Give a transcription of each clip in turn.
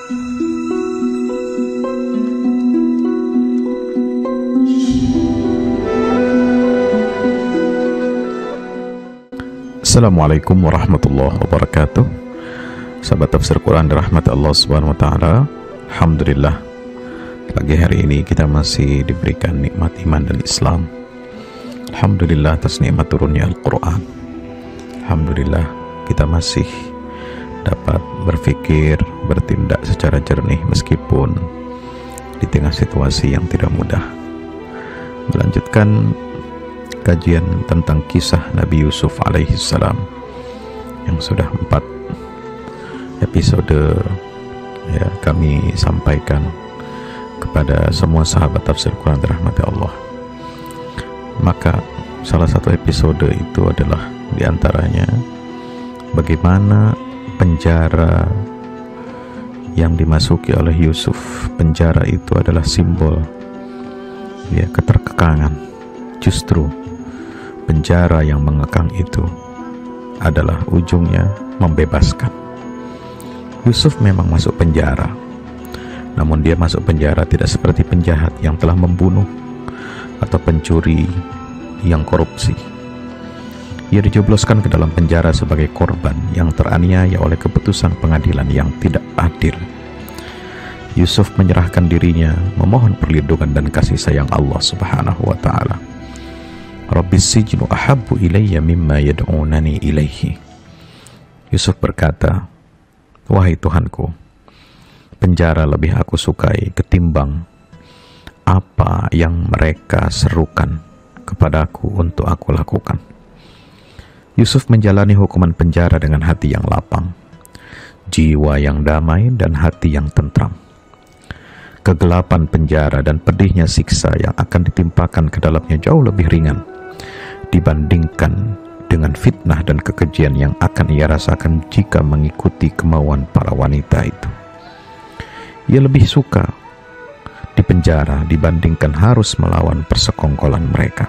Assalamualaikum warahmatullahi wabarakatuh. Sahabat tafsir Quran dirahmati Allah Subhanahu wa taala. Alhamdulillah, pagi hari ini kita masih diberikan nikmat iman dan Islam. Alhamdulillah atas nikmat turunnya Al-Quran. Alhamdulillah kita masih dapat berpikir, bertindak secara jernih meskipun di tengah situasi yang tidak mudah. Melanjutkan kajian tentang kisah Nabi Yusuf alaihissalam yang sudah 4 episode ya kami sampaikan kepada semua sahabat tafsir Quran dirahmati Allah. Maka salah satu episode itu adalah diantaranya bagaimana penjara yang dimasuki oleh Yusuf. Penjara itu adalah simbol ya keterkekangan. Justru penjara yang mengekang itu adalah ujungnya membebaskan. Yusuf memang masuk penjara, namun dia masuk penjara tidak seperti penjahat yang telah membunuh atau pencuri yang korupsi. Ia dijebloskan ke dalam penjara sebagai korban yang teraniaya oleh keputusan pengadilan yang tidak adil. Yusuf menyerahkan dirinya, memohon perlindungan dan kasih sayang Allah Subhanahu wa taala. Rabbis sijnu ahabbu ilayya mimma yad'unani ilaihi. Yusuf berkata, wahai Tuhanku, penjara lebih aku sukai ketimbang apa yang mereka serukan kepadaku untuk aku lakukan. Yusuf menjalani hukuman penjara dengan hati yang lapang, jiwa yang damai dan hati yang tentram. Kegelapan penjara dan pedihnya siksa yang akan ditimpakan ke dalamnya jauh lebih ringan dibandingkan dengan fitnah dan kekejian yang akan ia rasakan jika mengikuti kemauan para wanita itu. Ia lebih suka di penjara dibandingkan harus melawan persekongkolan mereka.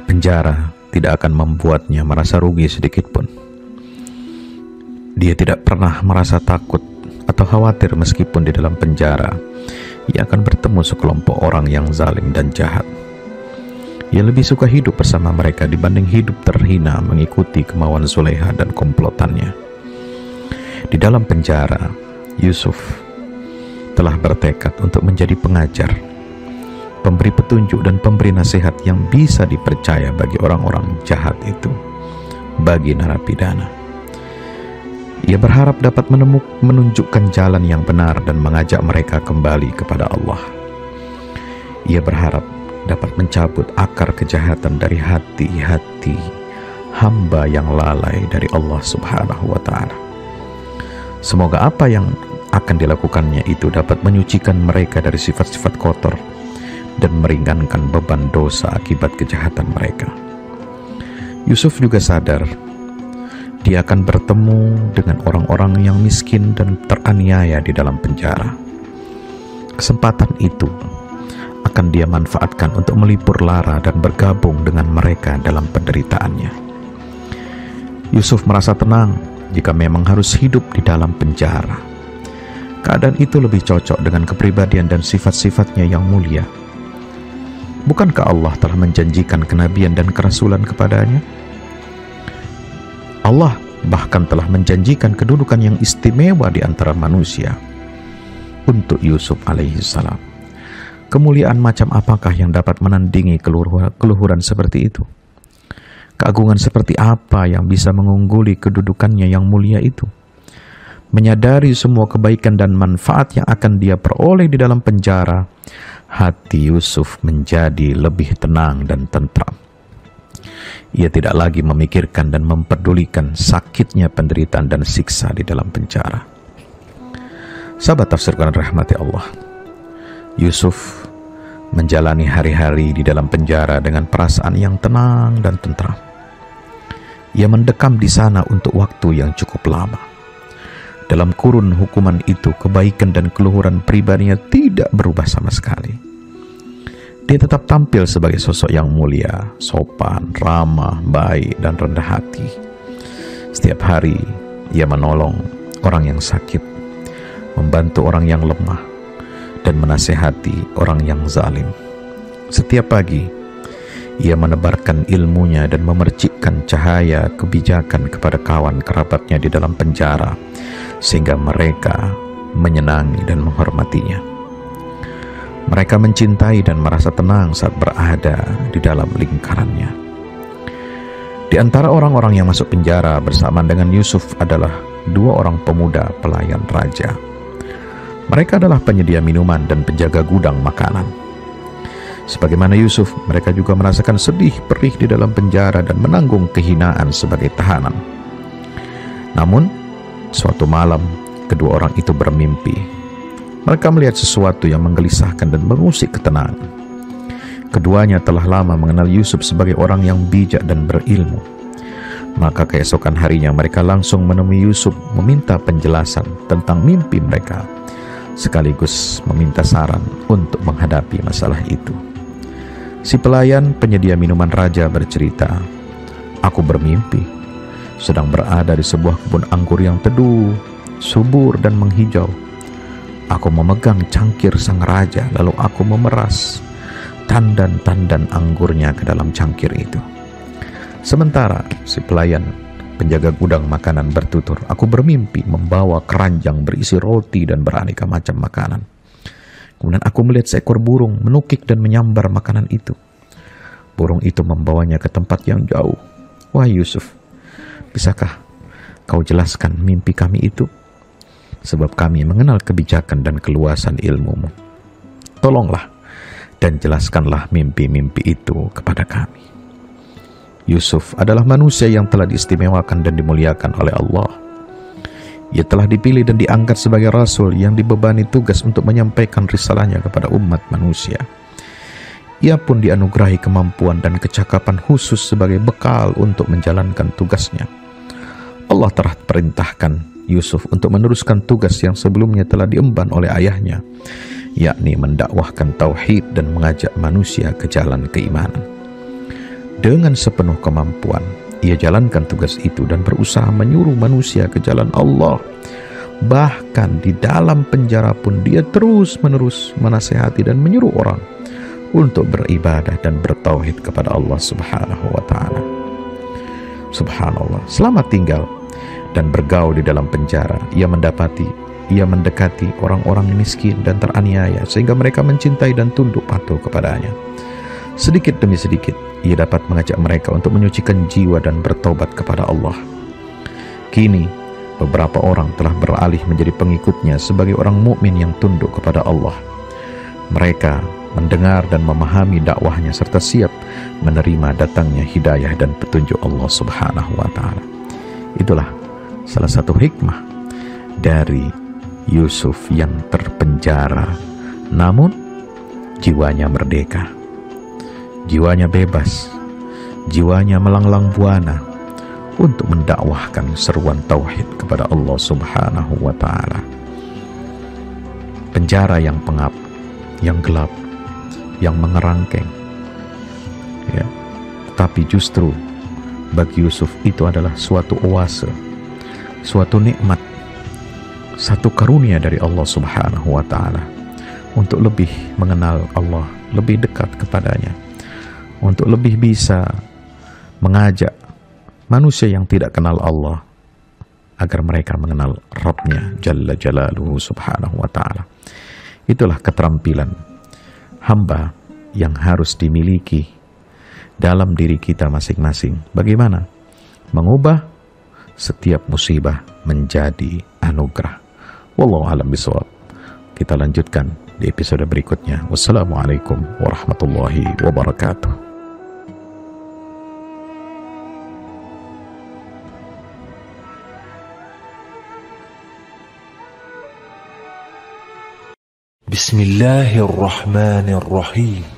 Penjara tidak akan membuatnya merasa rugi sedikit pun. Dia tidak pernah merasa takut atau khawatir meskipun di dalam penjara ia akan bertemu sekelompok orang yang zalim dan jahat. Ia lebih suka hidup bersama mereka dibanding hidup terhina mengikuti kemauan Zulaiha dan komplotannya. Di dalam penjara, Yusuf telah bertekad untuk menjadi pengajar, pemberi petunjuk dan pemberi nasihat yang bisa dipercaya bagi orang-orang jahat itu, bagi narapidana. Ia berharap dapat menunjukkan jalan yang benar dan mengajak mereka kembali kepada Allah. Ia berharap dapat mencabut akar kejahatan dari hati-hati hamba yang lalai dari Allah Subhanahu wa taala. Semoga apa yang akan dilakukannya itu dapat menyucikan mereka dari sifat-sifat kotor dan meringankan beban dosa akibat kejahatan mereka. Yusuf juga sadar dia akan bertemu dengan orang-orang yang miskin dan teraniaya di dalam penjara. Kesempatan itu akan dia manfaatkan untuk melipur lara dan bergabung dengan mereka dalam penderitaannya. Yusuf merasa tenang jika memang harus hidup di dalam penjara. Keadaan itu lebih cocok dengan kepribadian dan sifat-sifatnya yang mulia. Bukankah Allah telah menjanjikan kenabian dan kerasulan kepadanya? Allah bahkan telah menjanjikan kedudukan yang istimewa di antara manusia untuk Yusuf alaihissalam. Kemuliaan macam apakah yang dapat menandingi keluhuran seperti itu? Keagungan seperti apa yang bisa mengungguli kedudukannya yang mulia itu? Menyadari semua kebaikan dan manfaat yang akan dia peroleh di dalam penjara, hati Yusuf menjadi lebih tenang dan tentram. Ia tidak lagi memikirkan dan memperdulikan sakitnya penderitaan dan siksa di dalam penjara. Sahabat tafsir Quran rahmati Allah, Yusuf menjalani hari-hari di dalam penjara dengan perasaan yang tenang dan tentram. Ia mendekam di sana untuk waktu yang cukup lama. Dalam kurun hukuman itu, kebaikan dan keluhuran pribadinya tidak berubah sama sekali. Dia tetap tampil sebagai sosok yang mulia, sopan, ramah, baik, dan rendah hati. Setiap hari, ia menolong orang yang sakit, membantu orang yang lemah, dan menasehati orang yang zalim. Setiap pagi, ia menebarkan ilmunya dan memercikkan cahaya kebijakan kepada kawan kerabatnya di dalam penjara, sehingga mereka menyenangi dan menghormatinya. Mereka mencintai dan merasa tenang saat berada di dalam lingkarannya. Di antara orang-orang yang masuk penjara bersamaan dengan Yusuf adalah 2 orang pemuda pelayan raja. Mereka adalah penyedia minuman dan penjaga gudang makanan. Sebagaimana Yusuf, mereka juga merasakan sedih perih di dalam penjara dan menanggung kehinaan sebagai tahanan. Namun, suatu malam, kedua orang itu bermimpi. Mereka melihat sesuatu yang menggelisahkan dan mengusik ketenangan. Keduanya telah lama mengenal Yusuf sebagai orang yang bijak dan berilmu. Maka keesokan harinya mereka langsung menemui Yusuf meminta penjelasan tentang mimpi mereka, sekaligus meminta saran untuk menghadapi masalah itu. Si pelayan penyedia minuman raja bercerita, "Aku bermimpi sedang berada di sebuah kebun anggur yang teduh, subur dan menghijau. Aku memegang cangkir sang raja, lalu aku memeras tandan-tandan anggurnya ke dalam cangkir itu. Sementara si pelayan penjaga gudang makanan bertutur, aku bermimpi membawa keranjang berisi roti dan beraneka macam makanan. Kemudian aku melihat seekor burung menukik dan menyambar makanan itu. Burung itu membawanya ke tempat yang jauh. Wahai Yusuf, bisakah kau jelaskan mimpi kami itu? Sebab kami mengenal kebijakan dan keluasan ilmumu. Tolonglah dan jelaskanlah mimpi-mimpi itu kepada kami." Yusuf adalah manusia yang telah diistimewakan dan dimuliakan oleh Allah. Ia telah dipilih dan diangkat sebagai rasul yang dibebani tugas untuk menyampaikan risalahnya kepada umat manusia. Ia pun dianugerahi kemampuan dan kecakapan khusus sebagai bekal untuk menjalankan tugasnya. Allah telah perintahkan Yusuf untuk meneruskan tugas yang sebelumnya telah diemban oleh ayahnya, yakni mendakwahkan tauhid dan mengajak manusia ke jalan keimanan. Dengan sepenuh kemampuan, ia jalankan tugas itu dan berusaha menyuruh manusia ke jalan Allah. Bahkan di dalam penjara pun dia terus-menerus menasihati dan menyuruh orang untuk beribadah dan bertauhid kepada Allah Subhanahu wa Ta'ala. Subhanallah, selamat tinggal dan bergaul di dalam penjara, ia mendekati orang-orang miskin dan teraniaya sehingga mereka mencintai dan tunduk patuh kepadanya. Sedikit demi sedikit, ia dapat mengajak mereka untuk menyucikan jiwa dan bertobat kepada Allah. Kini, beberapa orang telah beralih menjadi pengikutnya sebagai orang mukmin yang tunduk kepada Allah. Mereka mendengar dan memahami dakwahnya serta siap menerima datangnya hidayah dan petunjuk Allah Subhanahu wa Ta'ala. Itulah salah satu hikmah dari Yusuf yang terpenjara, namun jiwanya merdeka, jiwanya bebas, jiwanya melanglang buana untuk mendakwahkan seruan tauhid kepada Allah Subhanahu wa Ta'ala. Penjara yang pengap, yang gelap, yang mengerangkeng, ya, tapi justru bagi Yusuf itu adalah suatu oase, suatu nikmat, satu karunia dari Allah Subhanahu wa Ta'ala untuk lebih mengenal Allah, lebih dekat kepadanya, untuk lebih bisa mengajak manusia yang tidak kenal Allah agar mereka mengenal Rabbnya Jalla Jalaluhu Subhanahu wa Ta'ala. Itulah keterampilan hamba yang harus dimiliki dalam diri kita masing-masing. Bagaimana mengubah setiap musibah menjadi anugerah. Wallahu a'lam bishawab. Kita lanjutkan di episode berikutnya. Wassalamualaikum warahmatullahi wabarakatuh. Bismillahirrahmanirrahim.